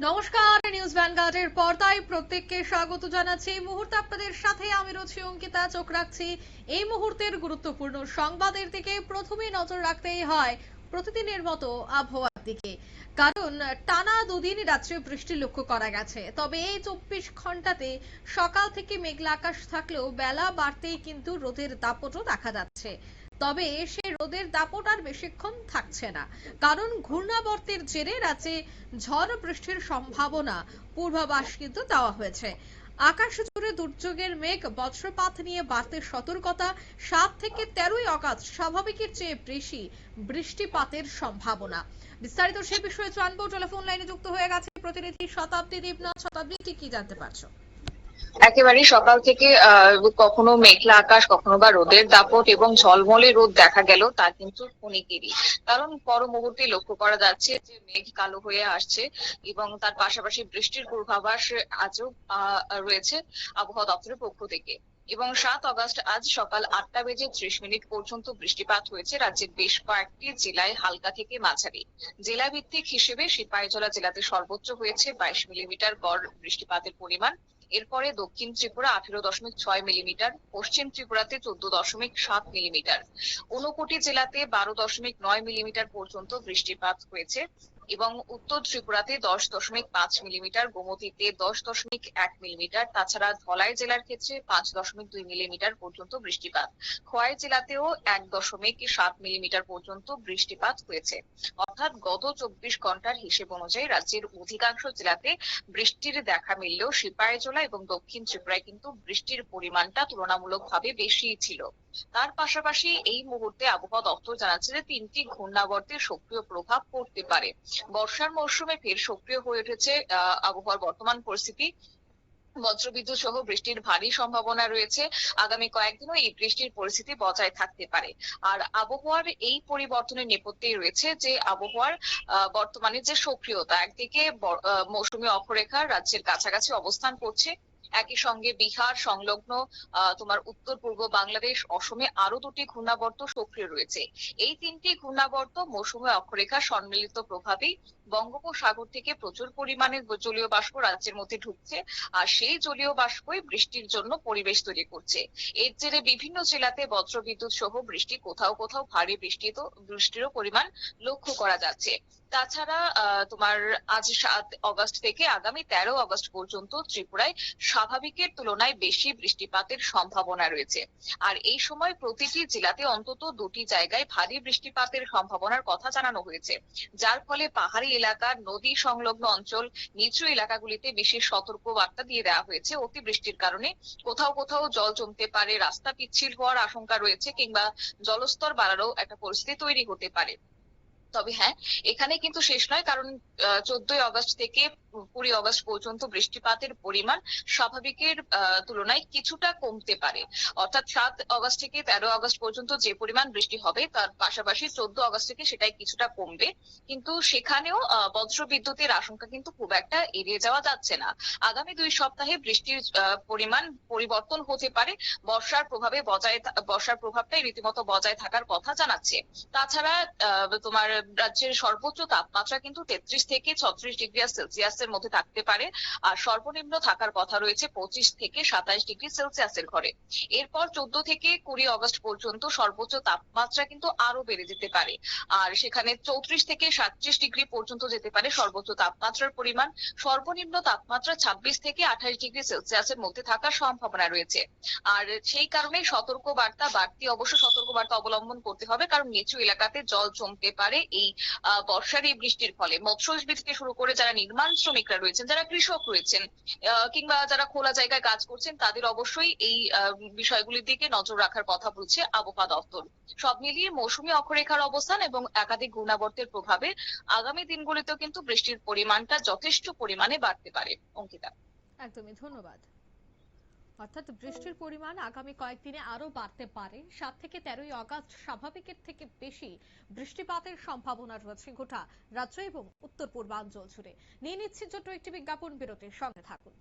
নমস্কার, নিউজ ভ্যানগার্ডের পর্দায় প্রত্যেককে স্বাগত জানাচ্ছি। এই মুহূর্তে আপনাদের সাথে আমি রয়েছি অঙ্কিতা। চোখ রাখছি এই মুহূর্তের গুরুত্বপূর্ণ সংবাদের দিকে। প্রথমেই নজর রাখতেই হয় প্রতিদিনের মতো আবহাওয়ার দিকে, কারণ টানা দুদিন রাত্রে বৃষ্টি লক্ষ্য করা গেছে। তবে এই 24 ঘন্টাতে সকাল থেকে মেঘলা আকাশ থাকলেও বেলা বাড়তেই কিন্তু রোদের দাপটও দেখা যাচ্ছে। তবে সে রোদের দাপট আর বেশিক্ষণ থাকছে না, কারণ ঘূর্ণাবর্তের জেরে রাজ্যে ঝড় বৃষ্টির সম্ভাবনা পূর্বাভাস কিন্তু দেওয়া হয়েছে। আকাশ জুড়ে দুর্যোগের মেঘ, বজ্রপাত নিয়ে বাড়তে সতর্কতা। 7 থেকে 13ই আগস্ট স্বাভাবিকের চেয়ে বেশি বৃষ্টিপাতের সম্ভাবনা। বিস্তারিত সে বিষয়ে জানবো। টেলিফোন লাইনে যুক্ত হয়ে গেছে প্রতিনিধি শতাব্দী দেবনাথ। শতাব্দী, ঠিক কি জানতে পারছো? একেবারেই সকাল থেকে কখনো মেঘলা আকাশ, কখনো বা রোদের দাপট এবং ঝলমলে রোদ দেখা গেল, তা কিন্তু ক্ষণিকেরই। কারণ পর মুহূর্তে লক্ষ্য করা যাচ্ছে যে মেঘ কালো হয়ে আসছে এবং তার পাশাপাশি বৃষ্টির পূর্বাভাস আজও রয়েছে আবহাওয়া দপ্তরের পক্ষ থেকে। এবং 7 আগস্ট আজ সকাল 8টা বেজে 30 মিনিট পর্যন্ত বৃষ্টিপাত হয়েছে রাজ্যের বেশ কয়েকটি জেলায় হালকা থেকে মাঝারি। জেলা ভিত্তিক হিসেবে সিপাহীজলা জেলাতে সর্বোচ্চ হয়েছে 22 মিলিমিটার গড় বৃষ্টিপাতের পরিমাণ। এরপরে দক্ষিণ ত্রিপুরা 18.6 মিলিমিটার, পশ্চিম ত্রিপুরাতে 14.7 মিলিমিটার, ঊনকোটি জেলাতে 12.9 মিলিমিটার পর্যন্ত বৃষ্টিপাত হয়েছে এবং উত্তর ত্রিপুরাতে 10.5 মিলিমিটার, গোমতীতে 10.1 মিলিমিটার। তাছাড়া ধলাই জেলার ক্ষেত্রে 5.2 মিলিমিটার পর্যন্ত বৃষ্টিপাত। খোয়াই জেলাতেও 1.7 মিলিমিটার পর্যন্ত বৃষ্টিপাত হয়েছে। অর্থাৎ গত 24 ঘন্টার হিসেব অনুযায়ী রাজ্যের অধিকাংশ জেলাতে বৃষ্টির দেখা মিললেও সিপাহীজলা এবং দক্ষিণ ত্রিপুরায় কিন্তু বৃষ্টির পরিমাণটা তুলনামূলকভাবে বেশিই ছিল। তার পাশাপাশি এই মুহূর্তে আবহাওয়া দপ্তর জানাচ্ছে যে 3টি ঘূর্ণাবর্তের সক্রিয় প্রভাব পড়তে পারে। বর্ষার মরশুমে ফের সক্রিয় হয়ে উঠেছে আবহাওয়ার বর্তমান পরিস্থিতি। বজ্রবিদ্যুৎ সহ বৃষ্টির ভারী সম্ভাবনা রয়েছে। আগামী কয়েকদিনও এই বৃষ্টির পরিস্থিতি বজায় থাকতে পারে। আর আবহাওয়ার এই পরিবর্তনের নেপথ্যেই রয়েছে যে আবহাওয়ার বর্তমানে যে সক্রিয়তা, একদিকে মৌসুমী অক্ষরেখা রাজ্যের কাছাকাছি অবস্থান করছে, একই সঙ্গে বিহার সংলগ্ন তোমার উত্তর পূর্ব বাংলাদেশ, অসমে আরো 2টি ঘূর্ণাবর্ত সক্রিয় রয়েছে। এই 3টি ঘূর্ণাবর্ত মৌসুমী অক্ষরেখা সম্মিলিত প্রভাবেই বঙ্গোপসাগর থেকে প্রচুর পরিমাণে জলীয় বাষ্প রাজ্যের মধ্যে ঢুকছে, আর সেই জলীয় বাষ্পই বৃষ্টির জন্য পরিবেশ তৈরি করছে। এর জেরে বিভিন্ন জেলাতে বজ্রবিদ্যুৎ সহ বৃষ্টি, কোথাও কোথাও ভারী বৃষ্টিরও পরিমাণ লক্ষ্য করা যাচ্ছে। তাছাড়া তোমার আজ 7 আগস্ট থেকে আগামী 13 আগস্ট পর্যন্ত ত্রিপুরায় স্বাভাবিকের তুলনায় বেশি বৃষ্টিপাতের সম্ভাবনা রয়েছে। আর এই সময় প্রতিটি জেলাতে অন্তত 2টি জায়গায় ভারী বৃষ্টিপাতের সম্ভাবনার কথা জানানো হয়েছে, যার ফলে পাহাড়ি এলাকা, নদী সংলগ্ন অঞ্চল, নিচু এলাকাগুলিতে বিশেষ সতর্ক বার্তা দিয়ে দেওয়া হয়েছে। অতিবৃষ্টির কারণে কোথাও কোথাও জল জমতে পারে, রাস্তা পিচ্ছিল হওয়ার আশঙ্কা রয়েছে, কিংবা জলস্তর বাড়ারও একটা পরিস্থিতি তৈরি হতে পারে। তবে হ্যাঁ, এখানে কিন্তু শেষ নয়, কারণ 14 আগস্ট থেকে 20 আগস্ট পর্যন্ত বৃষ্টিপাতের পরিমাণ স্বাভাবিকের তুলনায় কিছুটা কমতে পারে। অর্থাৎ 7 আগস্ট থেকে 13 আগস্ট পর্যন্ত যে পরিমাণ বৃষ্টি হবে, তার পাশাপাশি 14 আগস্ট থেকে সেটাই কিছুটা কমবে। কিন্তু সেখানেও বজ্রবিদ্যুতের আশঙ্কা কিন্তু খুব একটা এড়িয়ে যাওয়া যাচ্ছে না। আগামী 2 সপ্তাহে বৃষ্টির পরিমাণ পরিবর্তন হতে পারে। বর্ষার প্রভাবটাই রীতিমতো বজায় থাকার কথা জানাচ্ছে। তাছাড়া তোমার রাজ্যের সর্বোচ্চ তাপমাত্রা কিন্তু 33 থেকে 36 ডিগ্রি সেলসিয়াসের মধ্যে থাকতে পারে, আর সর্বনিম্ন থাকার কথা রয়েছে 25 থেকে 27 ডিগ্রি সেলসিয়াসের ঘরে। এরপর 14 থেকে 20 আগস্ট পর্যন্ত সর্বোচ্চ তাপমাত্রা কিন্তু আরো বেড়ে যেতে পারে, আর সেখানে 34 থেকে 37 ডিগ্রি পর্যন্ত যেতে পারে সর্বোচ্চ তাপমাত্রার পরিমাণ। সর্বনিম্ন তাপমাত্রা 26 থেকে 28 ডিগ্রি সেলসিয়াসের মধ্যে থাকার সম্ভাবনা রয়েছে। আর সেই কারণে অবশ্য সতর্ক বার্তা অবলম্বন করতে হবে, কারণ নিচু এলাকাতে জল জমতে পারে এই বর্ষার এই বৃষ্টির ফলে। মৎস্যজীবী থেকে শুরু করে যারা নির্মাণ শ্রমিকরা রয়েছেন, যারা কৃষক রয়েছেন, কিংবা যারা খোলা জায়গায় কাজ করছেন, তাদের অবশ্যই এই বিষয়গুলির দিকে নজর রাখার কথা বলছে আবহাওয়া দপ্তর। সব মিলিয়ে মৌসুমী অক্ষরেখার অবস্থান এবং একাধিক ঘূর্ণাবর্তের প্রভাবে আগামী দিনগুলিতেও কিন্তু বৃষ্টির পরিমাণটা যথেষ্ট পরিমাণে বাড়তে পারে। অঙ্কিতা, একদমই, ধন্যবাদ। অর্থাৎ বৃষ্টির পরিমাণ আগামী কয়েকদিনে আরো বাড়তে পারে। 7 থেকে 13ই আগস্ট স্বাভাবিকের থেকে বেশি বৃষ্টিপাতের সম্ভাবনা রয়েছে গোটা রাজ্য এবং উত্তর পূর্বাঞ্চল জুড়ে। নিয়ে নিচ্ছে ছোট্ট একটি বিজ্ঞাপন বিরতির, সঙ্গে থাকুন।